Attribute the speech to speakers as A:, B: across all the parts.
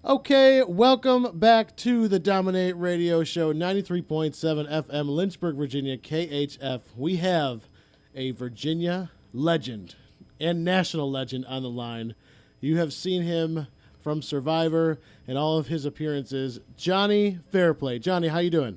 A: Okay, welcome back to the Dominate Radio Show, 93.7 FM, Lynchburg, Virginia, KHF. We have a Virginia legend and national legend on the line. You have seen him from Survivor and all of his appearances. Jonny Fairpay. Jonny, how you doing?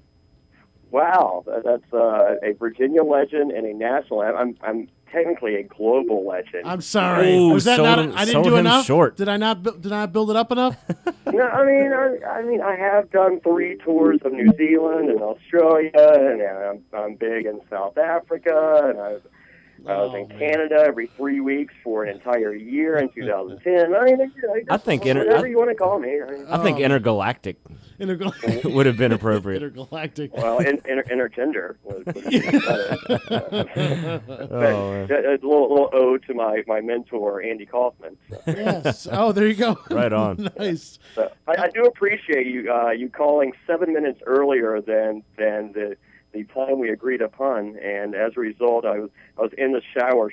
B: Wow, that's a Virginia legend and a national. I'm technically a global legend.
A: I'm sorry.
C: Ooh,
A: Was that not? I didn't do enough.
C: Short.
A: Did I not? Did I build it up enough?
B: No, I mean, I have done 3 tours of New Zealand and Australia, and I'm big in South Africa, and I was in Canada every 3 weeks for an entire year in 2010. I mean,
C: I think
B: whatever you want to call me.
C: I think intergalactic would have been appropriate.
A: Intergalactic.
B: Well, intergender was
C: Oh,
B: a little ode to my mentor, Andy Kaufman. So.
A: Yes. Oh, there you go.
C: Right on.
A: Nice.
B: So I do appreciate you calling 7 minutes earlier than the time we agreed upon, and as a result, I was in the shower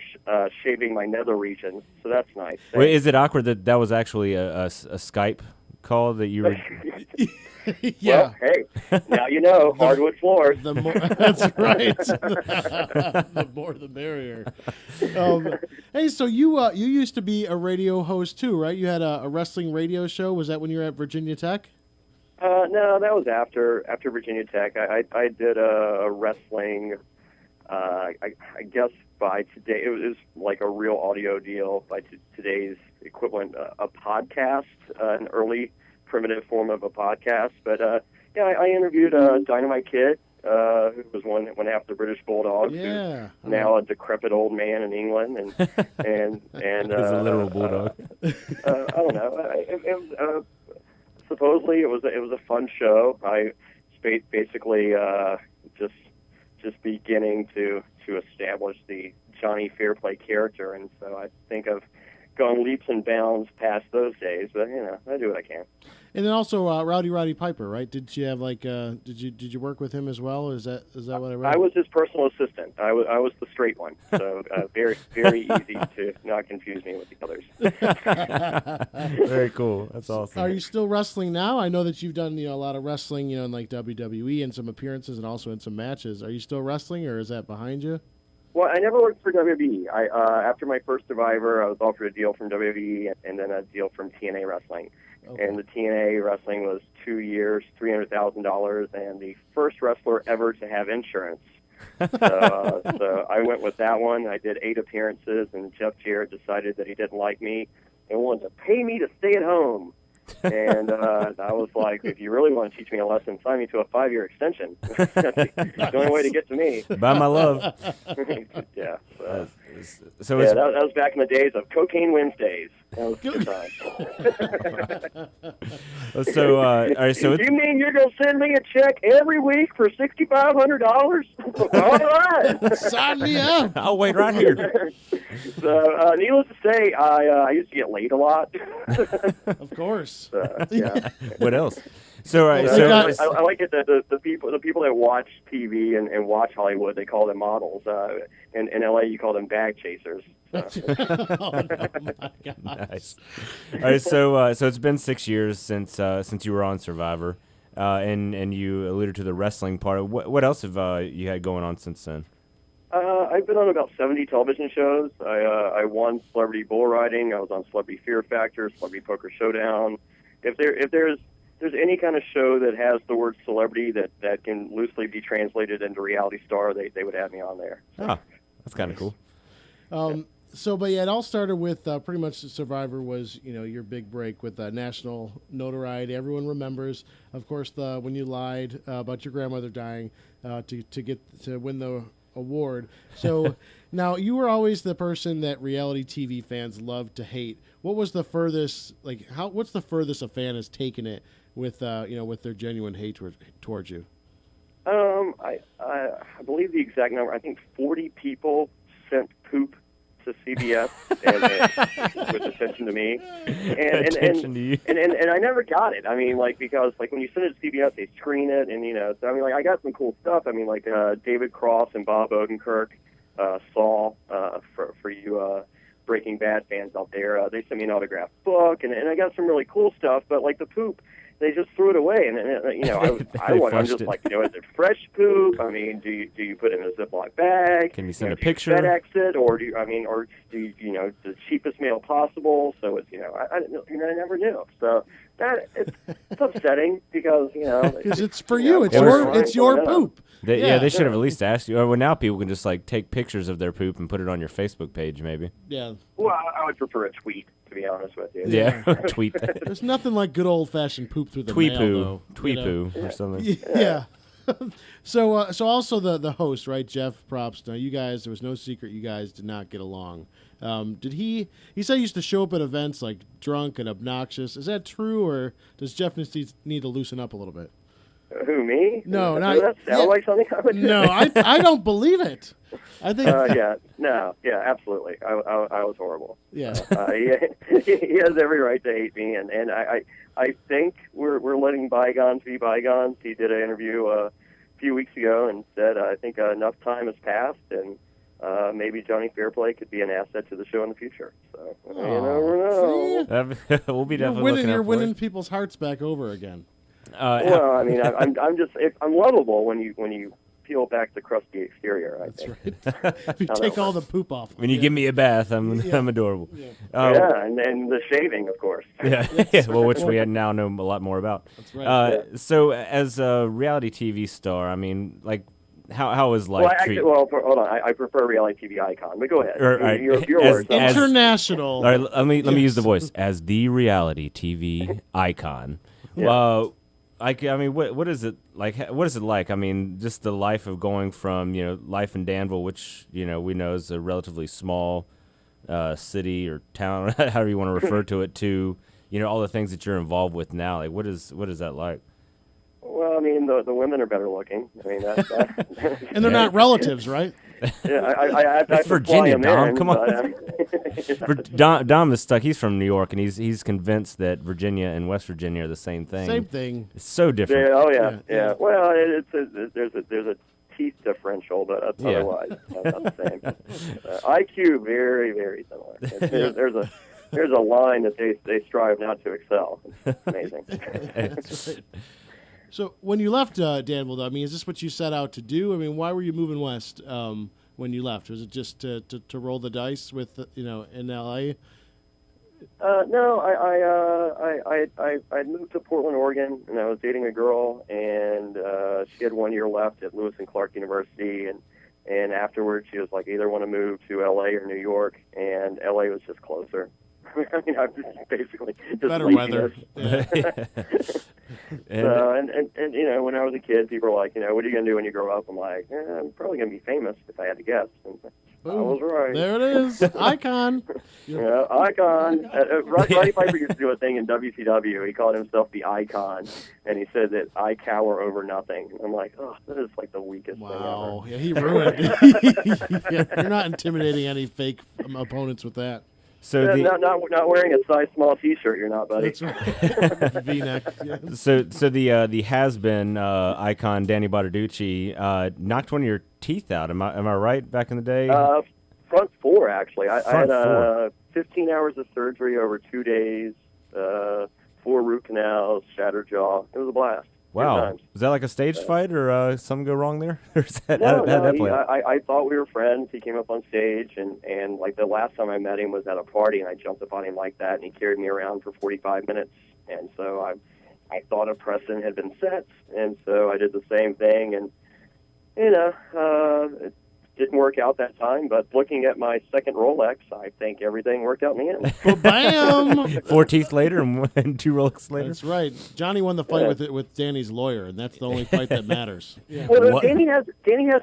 B: shaving my nether regions, so that's nice.
C: Wait, is it awkward that was actually a Skype call that you were?
A: Yeah.
B: Well, hey, now you know, hardwood floors.
A: The more, that's right. The more, the merrier. Hey, so you used to be a radio host too, right? You had a wrestling radio show. Was that when you were at Virginia Tech?
B: No, that was after Virginia Tech. I did a wrestling. I guess by today it was like a real audio deal. By today's equivalent, a podcast, an early primitive form of a podcast. But yeah, I interviewed Dynamite Kid, who was one that went after the British Bulldog.
A: Yeah.
B: Who's now a decrepit old man in England, and
C: As a literal bulldog.
B: I don't know. Supposedly it was a fun show. I basically just beginning to establish the Jonny Fairpay character, and so I think I've gone leaps and bounds past those days. But I do what I can.
A: And then also Roddy Piper, right? Did you have did you work with him as well? Is that what I read?
B: I was his personal assistant. I was the straight one, so very easy to not confuse me with the others.
C: Very cool. That's awesome.
A: Are you still wrestling now? I know that you've done a lot of wrestling, in like WWE and some appearances and also in some matches. Are you still wrestling, or is that behind you?
B: Well, I never worked for WWE. After my first Survivor, I was offered a deal from WWE and then a deal from TNA Wrestling. Okay. And the TNA Wrestling was 2 years, $300,000, and the first wrestler ever to have insurance. So I went with that one. I did 8 appearances, and Jeff Jarrett decided that he didn't like me and wanted to pay me to stay at home. And I was like, if you really want to teach me a lesson, sign me to a 5-year extension. That's the only way to get to me.
C: By my love.
B: Yeah.
C: So
B: that was back in the days of Cocaine Wednesdays. That was good time.
C: So, all right, so
B: you mean you're going to send me a check every week for $6,500? All right.
A: Sign me up.
C: I'll wait right here.
B: So, needless to say, I used to get laid a lot.
A: Of course.
B: Yeah.
C: What else? So,
B: I like it that the people that watch TV and watch Hollywood, they call them models. In LA, you call them bag chasers. So.
A: Oh, no, my God.
C: Nice. All right, so it's been 6 years since you were on Survivor, and you alluded to the wrestling part. What else have you had going on since then?
B: I've been on about 70 television shows. I won Celebrity Bull Riding. I was on Celebrity Fear Factor, Celebrity Poker Showdown. If there's any kind of show that has the word celebrity that can loosely be translated into reality star, they would have me on there.
C: Oh, that's kind of cool.
A: But yeah, it all started with pretty much Survivor was, your big break with national notoriety. Everyone remembers, of course, when you lied about your grandmother dying to win the award. So now you were always the person that reality TV fans love to hate. What was the furthest, what's the furthest a fan has taken it with, with their genuine hate towards you?
B: I believe the exact number. I think 40 people sent poop to CBS and with attention to me, and
C: to you.
B: And I never got it. I mean, because when you send it to CBS, they screen it, and so I mean, I got some cool stuff. I mean, David Cross and Bob Odenkirk saw for you Breaking Bad fans out there. They sent me an autographed book, and I got some really cool stuff. But like the poop, they just threw it away, and you know, I'm just like, you know, is it fresh poop? I mean, do you put it in a Ziploc bag?
C: Can you send
B: know,
C: a picture?
B: FedEx it, or do you know, the cheapest mail possible? So it's, you know, I never knew. So it's upsetting because, you know,
A: because it's for you. It's your poop.
C: They should have at least asked you. Or well, now people can just like take pictures of their poop and put it on your Facebook page, maybe.
A: Yeah.
B: Well, I would prefer a tweet, to be honest with you.
C: Yeah, tweet that.
A: There's nothing like good old-fashioned poop through the mail, though.
C: Tweet poo or something.
A: Yeah. So also the host, right, Jeff Probst. Now, you guys, there was no secret you guys did not get along. Did he said he used to show up at events like drunk and obnoxious. Is that true, or does Jeff need to loosen up a little bit?
B: Who, me?
A: No,
B: does that sound like something I would do?
A: No, I don't believe it. I think.
B: Absolutely. I was horrible.
A: Yeah.
B: He has every right to hate me, and I think we're letting bygones be bygones. He did an interview a few weeks ago and said, I think enough time has passed, and maybe Jonny Fairpay could be an asset to the show in the future. So you never know.
C: We'll be definitely looking out
A: You're
C: for
A: winning
C: it.
A: people's hearts back over again.
B: Well, I mean, I'm lovable when you peel back the crusty exterior.
A: That's right. If you take all the poop off.
C: When you give me a bath, I'm adorable.
B: Yeah, and the shaving, of course.
C: Yeah, well, which we now know a lot more about.
A: That's right.
C: So, as a reality TV star, I mean, like, how is life treated?
B: Hold on. I prefer reality TV icon, but go ahead. Your words.
A: International.
C: All right, let me use the voice as the reality TV icon.
B: Yeah.
C: I mean, what is it like? What is it like? I mean, just the life of going from, you know, life in Danville, which, you know, we know is a relatively small city or town, however you want to refer to it, to, you know, all the things that you're involved with now. Like, what is that like?
B: Well, I mean, the women are better looking. I mean,
A: and they're not relatives, right?
B: Yeah, I
C: It's Virginia, Dom. Come on.
B: But,
C: Dom is stuck. He's from New York, and he's convinced that Virginia and West Virginia are the same thing.
A: Same thing.
C: It's so different.
B: Yeah. Well, there's a teeth differential, but otherwise not the same. IQ very, very similar. There's a line that they strive not to excel. It's amazing.
A: That's right. So when you left Danville, though, I mean, is this what you set out to do? I mean, why were you moving west when you left? Was it just to roll the dice with, you know, in L.A.?
B: No, I moved to Portland, Oregon, and I was dating a girl, and she had 1 year left at Lewis and Clark University, and afterwards she was like, either want to move to L.A. or New York, and L.A. was just closer. I mean, I'm just basically just
A: better
B: laziness.
A: weather.
C: Yeah.
B: And you know, when I was a kid, people were like, you know, what are you gonna do when you grow up? I'm like, I'm probably gonna be famous if I had to guess. And I was right.
A: There it is, icon.
B: Yeah, icon. Roddy Piper used to do a thing in WCW. He called himself the Icon, and he said that I cower over nothing. I'm like, oh, that is like the weakest thing ever.
A: Wow, yeah, he ruined it. Yeah, you're not intimidating any fake opponents with that.
C: So
B: not wearing a size small T-shirt, you're not, buddy.
A: That's right. V-neck. Yeah.
C: So the has-been icon Danny Bonaduce knocked one of your teeth out. Am I right? Back in the day.
B: Front four, actually. I had
C: four.
B: 15 hours of surgery over 2 days. 4 root canals, shattered jaw. It was a blast.
C: Wow. Was that like a staged fight, or something go wrong there? Or is that,
B: No,
C: how'd that play out?
B: I thought we were friends. He came up on stage, and like the last time I met him was at a party, and I jumped up on him like that, and he carried me around for 45 minutes. And so I thought a precedent had been set, and so I did the same thing, and you know, it didn't work out that time. But looking at my second Rolex, I think everything worked out in the end.
A: Well, bam!
C: 4 teeth later and 2 Rolex later.
A: That's right. Johnny won the fight with Danny's lawyer, and that's the only fight that matters. Yeah.
B: Well, Danny has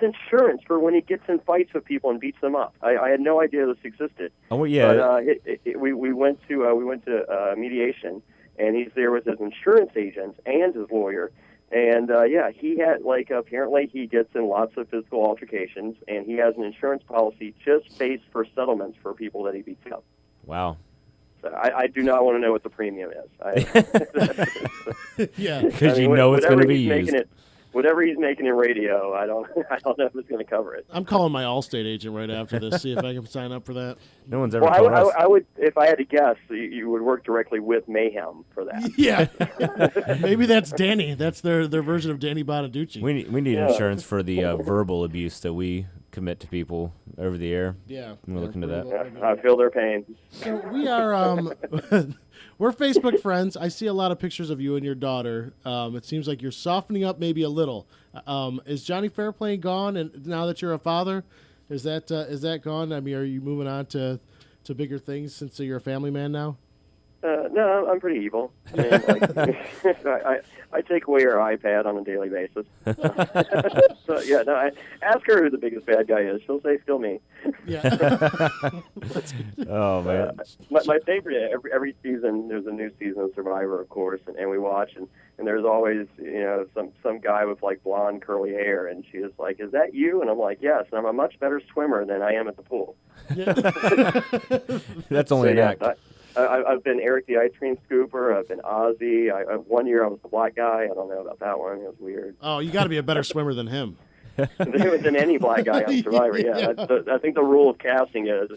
B: insurance for when he gets in fights with people and beats them up. I had no idea this existed.
C: Oh yeah.
B: But we went to mediation, and he's there with his insurance agent and his lawyer. And he had apparently he gets in lots of physical altercations, and he has an insurance policy just based for settlements for people that he beats up.
C: Wow.
B: So I do not want to know what the premium is.
A: Yeah,
C: because you know it's going to be used.
B: whatever he's making in radio, I don't know if it's going to cover it.
A: I'm calling my Allstate agent right after this, see if I can sign up for that.
C: No one's ever
B: Well,
C: told us.
B: I would, if I had to guess, you would work directly with Mayhem for that.
A: Yeah. Maybe that's Danny. That's their version of Danny Bonaduce.
C: We need insurance for the verbal abuse that we commit to people over the air.
A: Yeah.
C: We'll look into that.
B: Yeah, I feel their pain.
A: So we are we're Facebook friends. I see a lot of pictures of you and your daughter. It seems like you're softening up maybe a little. Is Jonny Fairpay gone? And now that you're a father, is that gone? I mean, are you moving on to bigger things since you're a family man now?
B: No, I'm pretty evil. I mean, I take away her iPad on a daily basis. So yeah, no. Ask her who the biggest bad guy is. She'll say still me.
A: Yeah.
C: Oh man.
B: My favorite every season. There's a new season of Survivor, of course, and we watch and there's always some guy with like blonde curly hair, and she is like, "Is that you?" And I'm like, "Yes." And I'm a much better swimmer than I am at the pool.
C: That's only an act.
B: I've been Eric the ice cream scooper. I've been Ozzy. One year I was the black guy. I don't know about that one. It was weird.
A: Oh, you got to be a better swimmer than him.
B: Than any black guy on Survivor. Yeah. I think the rule of casting is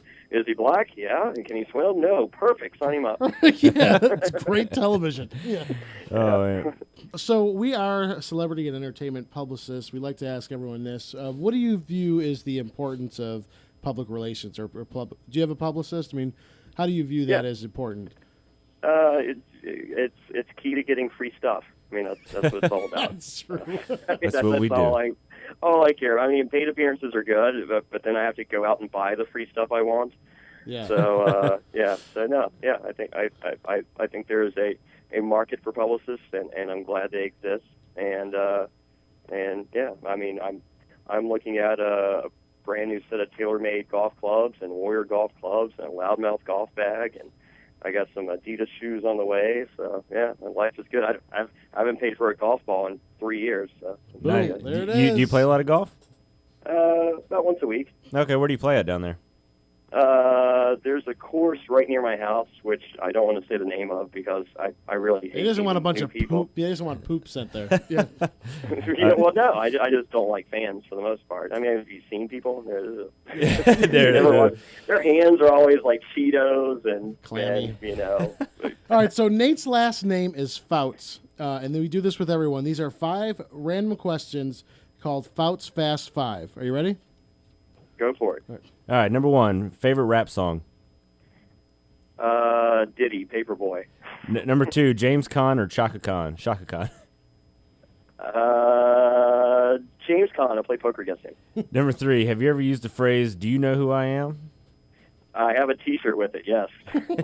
B: he black? Yeah. And can he swim? No. Perfect. Sign him up.
A: Yeah, that's great television. Yeah.
C: Oh man.
A: So we are celebrity and entertainment publicists. We like to ask everyone this: what do you view as the importance of public relations, or do you have a publicist? I mean, how do you view that as important?
B: It's key to getting free stuff. I mean, that's what it's all about.
A: That's true.
C: That's what we do.
B: All I care. I mean, paid appearances are good, but then I have to go out and buy the free stuff I want.
A: Yeah.
B: So yeah. So no. Yeah. I think there is a market for publicists, and I'm glad they exist. And yeah. I mean, I'm looking at a brand new set of tailor-made golf clubs and Warrior golf clubs and a loudmouth golf bag, and I got some Adidas shoes on the way. So yeah, my life is good. I haven't paid for a golf ball in 3 years. So
C: Nice.
A: There it is.
C: Do you play a lot of golf?
B: about once a week.
C: Okay, where do you play at down there?
B: There's a course right near my house, which I don't want to say the name of because I really hate
A: He doesn't want a bunch
B: new
A: of
B: people.
A: poop. He doesn't want poop sent there. Yeah.
B: Well, no, I just don't like fans for the most part. I mean, have you seen people? Their hands are always like Cheetos and
A: Clammy.
B: and,
A: All right, so Nate's last name is Fouts, and then we do this with everyone. These are 5 random questions called Fouts Fast 5. Are you ready?
B: Go for it.
C: All right, number 1, favorite rap song.
B: Diddy, Paperboy.
C: Number 2, James Caan or Chaka Khan? Shaka Khan.
B: James Caan. I play poker against him.
C: Number 3, have you ever used the phrase, do you know who I am?
B: I have a T-shirt with it. Yes.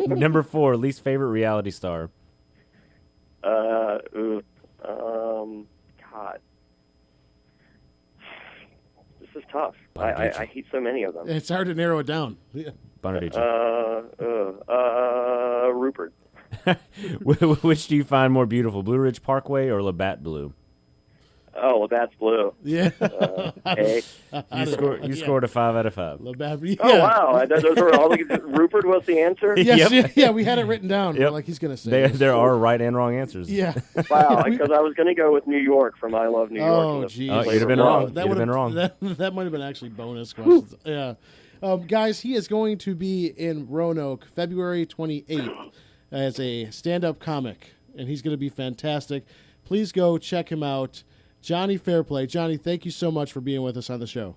C: Number 4, least favorite reality star.
B: God. This is tough. I hate so many of them.
A: It's hard to narrow it down. Yeah.
C: Bonaduce.
B: Rupert.
C: Which do you find more beautiful, Blue Ridge Parkway or Labatt Blue?
B: Oh, Labatt's blue.
A: Yeah.
B: Hey.
C: You scored a 5 out of 5.
A: Yeah.
B: Oh, wow. Those were all Rupert was the answer?
A: Yes,
C: Yep.
A: yeah, we had it written down.
C: Yep.
A: Like he's going to say.
C: There are right and wrong answers.
A: Yeah.
B: Wow, because I was going to go with New York from I Love New York.
A: Oh, geez.
C: Oh, you'd have been wrong.
A: That
C: You'd have been wrong.
A: That might have been actually bonus questions. Yeah. Guys, he is going to be in Roanoke February 28th as a stand-up comic, and he's going to be fantastic. Please go check him out. Jonny Fairpay. Jonny, thank you so much for being with us on the show.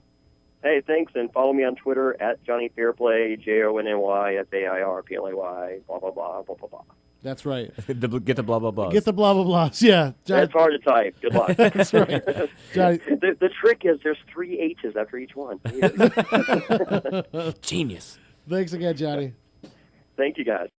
B: Hey, thanks, and follow me on Twitter at Jonny Fairpay, JonnyFairplay, blah, blah, blah, blah, blah, blah.
A: That's right.
C: Get the blah, blah, blah.
A: Get the blah, blah, blahs. Yeah.
B: That's hard to type. Good luck.
A: That's right. Jonny.
B: The trick is there's 3 H's after each one.
C: Genius.
A: Thanks again, Jonny.
B: Thank you, guys.